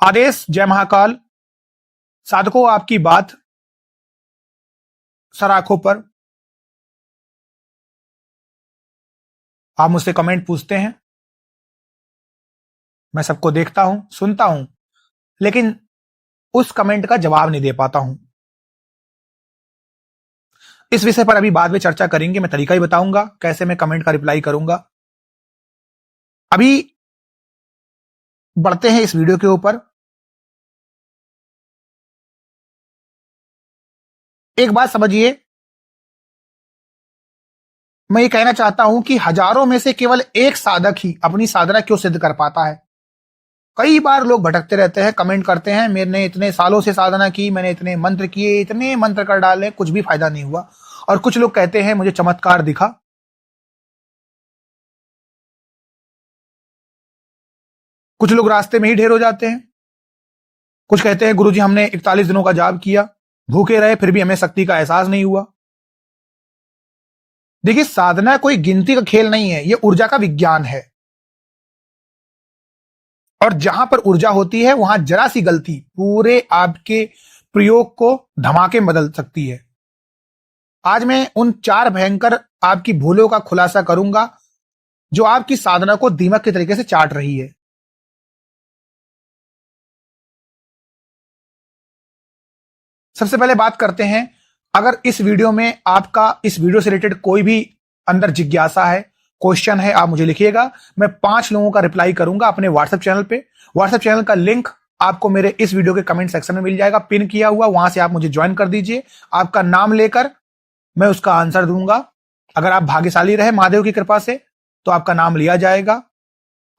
आदेश, जय महाकाल। साधकों, आपकी बात सराखों पर। आप मुझसे कमेंट पूछते हैं, मैं सबको देखता हूं, सुनता हूं, लेकिन उस कमेंट का जवाब नहीं दे पाता हूं। इस विषय पर अभी बाद में चर्चा करेंगे। मैं तरीका ही बताऊंगा कैसे मैं कमेंट का रिप्लाई करूंगा। अभी बढ़ते हैं इस वीडियो के ऊपर। एक बात समझिए, मैं ये कहना चाहता हूं कि हजारों में से केवल एक साधक ही अपनी साधना क्यों सिद्ध कर पाता है। कई बार लोग भटकते रहते हैं, कमेंट करते हैं, मैंने इतने सालों से साधना की, मैंने इतने मंत्र किए, इतने मंत्र कर डाले, कुछ भी फायदा नहीं हुआ। और कुछ लोग कहते हैं मुझे चमत्कार दिखा। कुछ लोग रास्ते में ही ढेर हो जाते हैं। कुछ कहते हैं गुरुजी हमने 41 दिनों का जाप किया, भूखे रहे, फिर भी हमें शक्ति का एहसास नहीं हुआ। देखिए, साधना कोई गिनती का खेल नहीं है, यह ऊर्जा का विज्ञान है। और जहां पर ऊर्जा होती है वहां जरा सी गलती पूरे आपके प्रयोग को धमाके में बदल सकती है। आज मैं उन 4 भयंकर आपकी भूलों का खुलासा करूंगा जो आपकी साधना को दीमक के तरीके से चाट रही है। सबसे पहले बात करते हैं, अगर इस वीडियो में आपका इस वीडियो से रिलेटेड कोई भी अंदर जिज्ञासा है, क्वेश्चन है, आप मुझे लिखिएगा। मैं 5 लोगों का रिप्लाई करूंगा अपने व्हाट्सएप चैनल पे। व्हाट्सएप चैनल का लिंक आपको मेरे इस वीडियो के कमेंट सेक्शन में मिल जाएगा, पिन किया हुआ, वहां से आप मुझे ज्वाइन कर दीजिए। आपका नाम लेकर मैं उसका आंसर दूंगा। अगर आप भाग्यशाली रहे महादेव की कृपा से तो आपका नाम लिया जाएगा।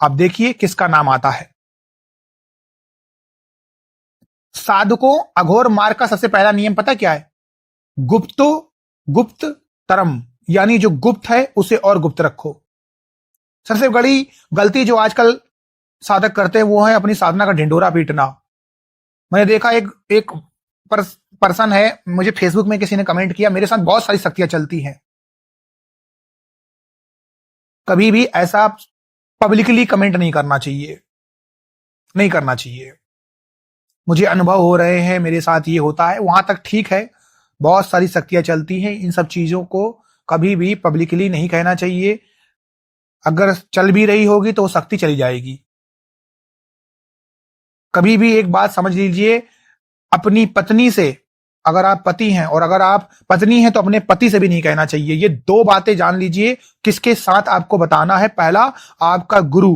आप देखिए किसका नाम आता है। साधकों, अघोर मार्ग का सबसे पहला नियम पता क्या है? गुप्तो गुप्त तरम, यानी जो गुप्त है उसे और गुप्त रखो। सबसे बड़ी गलती जो आजकल साधक करते हैं वो है अपनी साधना का ढिंडोरा पीटना। मैंने देखा एक पर्सन है, मुझे फेसबुक में किसी ने कमेंट किया, मेरे साथ बहुत सारी शक्तियां चलती हैं। कभी भी ऐसा पब्लिकली कमेंट नहीं करना चाहिए, नहीं करना चाहिए। मुझे अनुभव हो रहे हैं, मेरे साथ ये होता है, वहां तक ठीक है, बहुत सारी शक्तियां चलती हैं। इन सब चीजों को कभी भी पब्लिकली नहीं कहना चाहिए। अगर चल भी रही होगी तो वो शक्ति चली जाएगी। कभी भी एक बात समझ लीजिए, अपनी पत्नी से, अगर आप पति हैं और अगर आप पत्नी हैं तो अपने पति से भी नहीं कहना चाहिए। ये 2 बातें जान लीजिए किसके साथ आपको बताना है। पहला, आपका गुरु।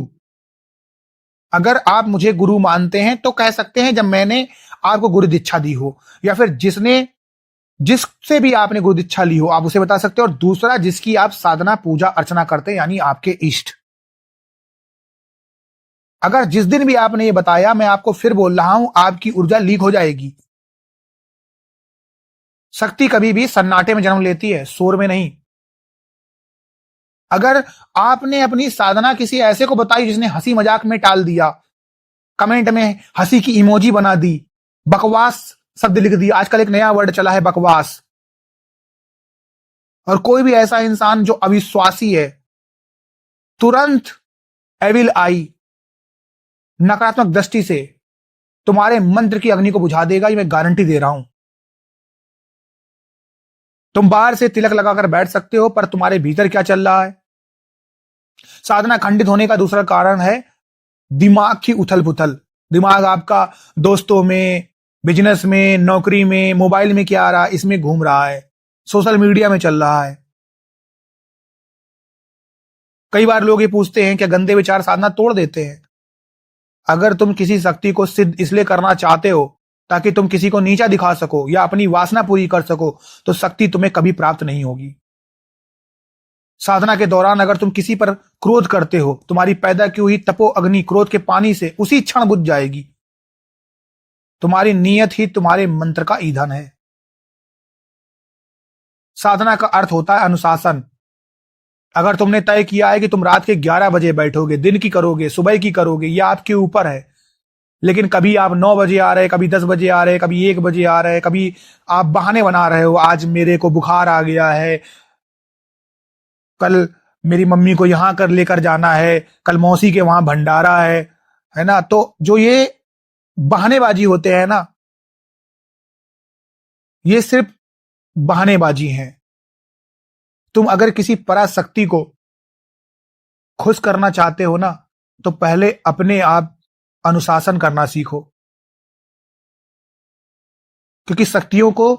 अगर आप मुझे गुरु मानते हैं तो कह सकते हैं जब मैंने आपको गुरु दीक्षा दी हो, या फिर जिससे भी आपने गुरु दीक्षा ली हो आप उसे बता सकते हो। और दूसरा, जिसकी आप साधना पूजा अर्चना करते हैं, यानी आपके इष्ट। अगर जिस दिन भी आपने ये बताया, मैं आपको फिर बोल रहा हूं, आपकी ऊर्जा लीक हो जाएगी। शक्ति कभी भी सन्नाटे में जन्म लेती है, शोर में नहीं। अगर आपने अपनी साधना किसी ऐसे को बताई जिसने हंसी मजाक में टाल दिया, कमेंट में हंसी की इमोजी बना दी, बकवास शब्द लिख दिया, आजकल एक नया वर्ड चला है बकवास। और कोई भी ऐसा इंसान जो अविश्वासी है, तुरंत एविल आई, नकारात्मक दृष्टि से तुम्हारे मंत्र की अग्नि को बुझा देगा, ये मैं गारंटी दे रहा हूं। तुम बाहर से तिलक लगाकर बैठ सकते हो, पर तुम्हारे भीतर क्या चल रहा है? साधना खंडित होने का दूसरा कारण है दिमाग की उथल पुथल। दिमाग आपका दोस्तों में, बिजनेस में, नौकरी में, मोबाइल में क्या आ रहा है इसमें घूम रहा है, सोशल मीडिया में चल रहा है। कई बार लोग ये पूछते हैं क्या गंदे विचार साधना तोड़ देते हैं? अगर तुम किसी शक्ति को सिद्ध इसलिए करना चाहते हो ताकि तुम किसी को नीचा दिखा सको या अपनी वासना पूरी कर सको, तो शक्ति तुम्हें कभी प्राप्त नहीं होगी। साधना के दौरान अगर तुम किसी पर क्रोध करते हो, तुम्हारी पैदा की हुई तपो अग्नि क्रोध के पानी से उसी क्षण बुझ जाएगी। तुम्हारी नीयत ही तुम्हारे मंत्र का ईंधन है। साधना का अर्थ होता है अनुशासन। अगर तुमने तय किया है कि तुम रात के 11 बजे बैठोगे, दिन की करोगे, सुबह की करोगे, यह आपके ऊपर है। लेकिन कभी आप 9 बजे आ रहे, कभी 10 बजे आ रहे, कभी 1 बजे आ रहे, कभी आप बहाने बना रहे हो, आज मेरे को बुखार आ गया है, कल मेरी मम्मी को यहां कर लेकर जाना है, कल मौसी के वहां भंडारा है ना। तो जो ये बहानेबाजी होते हैं ना, ये सिर्फ बहानेबाजी हैं। तुम अगर किसी पराशक्ति को खुश करना चाहते हो ना, तो पहले अपने आप अनुशासन करना सीखो, क्योंकि शक्तियों को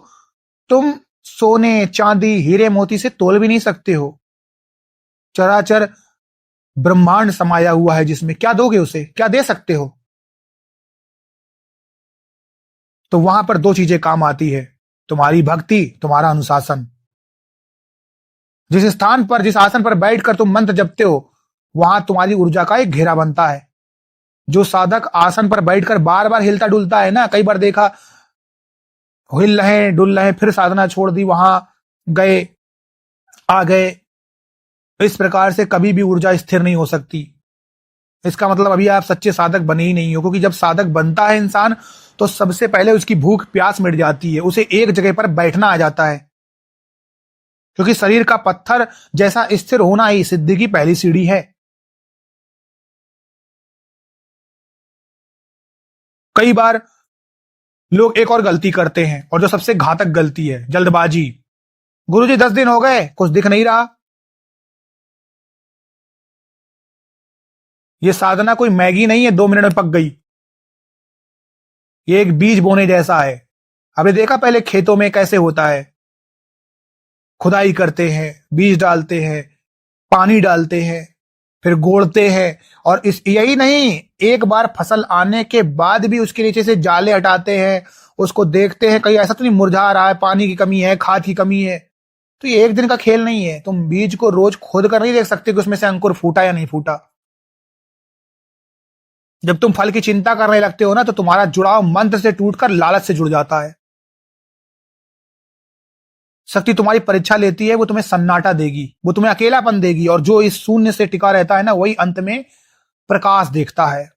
तुम सोने, चांदी, हीरे मोती से तोल भी नहीं सकते हो। चराचर ब्रह्मांड समाया हुआ है जिसमें, क्या दोगे उसे, क्या दे सकते हो? तो वहां पर दो चीजें काम आती है, तुम्हारी भक्ति, तुम्हारा अनुशासन। जिस स्थान पर, जिस आसन पर बैठकर तुम मंत्र जपते हो, वहां तुम्हारी ऊर्जा का एक घेरा बनता है। जो साधक आसन पर बैठकर बार बार हिलता डुलता है ना, कई बार देखा, हिल रहे डुल रहे, फिर साधना छोड़ दी, वहां गए आ गए, इस प्रकार से कभी भी ऊर्जा स्थिर नहीं हो सकती। इसका मतलब अभी आप सच्चे साधक बने ही नहीं हो, क्योंकि जब साधक बनता है इंसान, तो सबसे पहले उसकी भूख प्यास मिट जाती है, उसे एक जगह पर बैठना आ जाता है, क्योंकि शरीर का पत्थर जैसा स्थिर होना ही सिद्धि की पहली सीढ़ी है। कई बार लोग एक और गलती करते हैं, और जो सबसे घातक गलती है, जल्दबाजी। गुरुजी 10 दिन हो गए, कुछ दिख नहीं रहा। ये साधना कोई मैगी नहीं है 2 मिनट में पक गई, ये एक बीज बोने जैसा है। आपने देखा पहले खेतों में कैसे होता है, खुदाई करते हैं, बीज डालते हैं, पानी डालते हैं, फिर गोड़ते हैं, और इस यही नहीं, एक बार फसल आने के बाद भी उसके नीचे से जाले हटाते हैं, उसको देखते हैं कहीं ऐसा तो नहीं मुरझा रहा है, पानी की कमी है, खाद की कमी है। तो ये एक दिन का खेल नहीं है, तुम बीज को रोज खोद कर नहीं देख सकते कि उसमें से अंकुर फूटा या नहीं फूटा। जब तुम फल की चिंता करने लगते हो ना, तो तुम्हारा जुड़ाव मंत्र से टूटकर लालच से जुड़ जाता है। शक्ति तुम्हारी परीक्षा लेती है, वो तुम्हें सन्नाटा देगी, वो तुम्हें अकेलापन देगी, और जो इस शून्य से टिका रहता है ना, वही अंत में प्रकाश देखता है।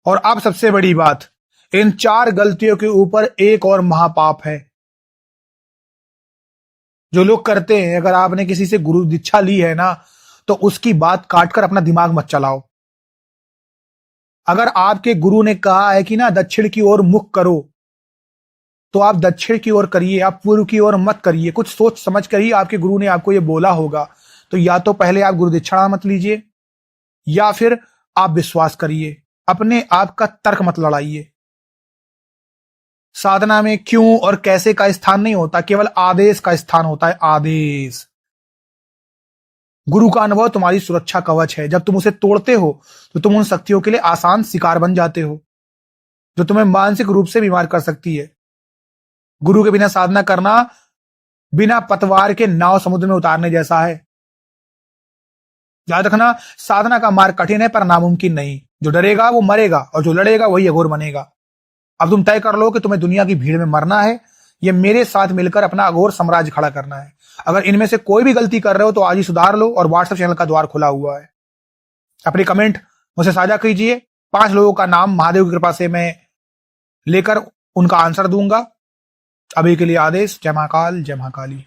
और अब सबसे बड़ी बात, इन 4 गलतियों के ऊपर एक और महापाप है जो लोग करते हैं। अगर आपने किसी से गुरु दीक्षा ली है ना, तो उसकी बात काटकर अपना दिमाग मत चलाओ। अगर आपके गुरु ने कहा है कि ना दक्षिण की ओर मुख करो, तो आप दक्षिण की ओर करिए, आप पूर्व की ओर मत करिए। कुछ सोच समझ कर ही आपके गुरु ने आपको यह बोला होगा। तो या तो पहले आप गुरु दीक्षा मत लीजिए, या फिर आप विश्वास करिए, अपने आप का तर्क मत लड़ाइए। साधना में क्यों और कैसे का स्थान नहीं होता, केवल आदेश का स्थान होता है। आदेश, गुरु का अनुभव तुम्हारी सुरक्षा कवच है। जब तुम उसे तोड़ते हो, तो तुम उन शक्तियों के लिए आसान शिकार बन जाते हो, जो तुम्हें मानसिक रूप से बीमार कर सकती है। गुरु के बिना साधना करना बिना पतवार के नाव समुद्र में उतारने जैसा है। याद रखना, साधना का मार्ग कठिन है पर नामुमकिन नहीं। जो डरेगा वो मरेगा, और जो लड़ेगा वही अघोर बनेगा। अब तुम तय कर लो कि तुम्हें दुनिया की भीड़ में मरना है, ये मेरे साथ मिलकर अपना अघोर साम्राज्य खड़ा करना है। अगर इनमें से कोई भी गलती कर रहे हो तो आज ही सुधार लो, और व्हाट्सएप चैनल का द्वार खुला हुआ है। अपने कमेंट मुझसे साझा कीजिए। 5 लोगों का नाम महादेव की कृपा से मैं लेकर उनका आंसर दूंगा। अभी के लिए आदेश। जय महाकाल, जय महाकाली।